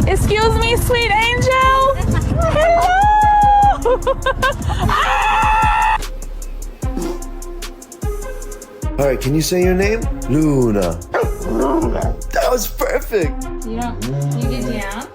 Excuse me, sweet angel. Hello. All right, can you say your name? Luna. That was perfect. You get down.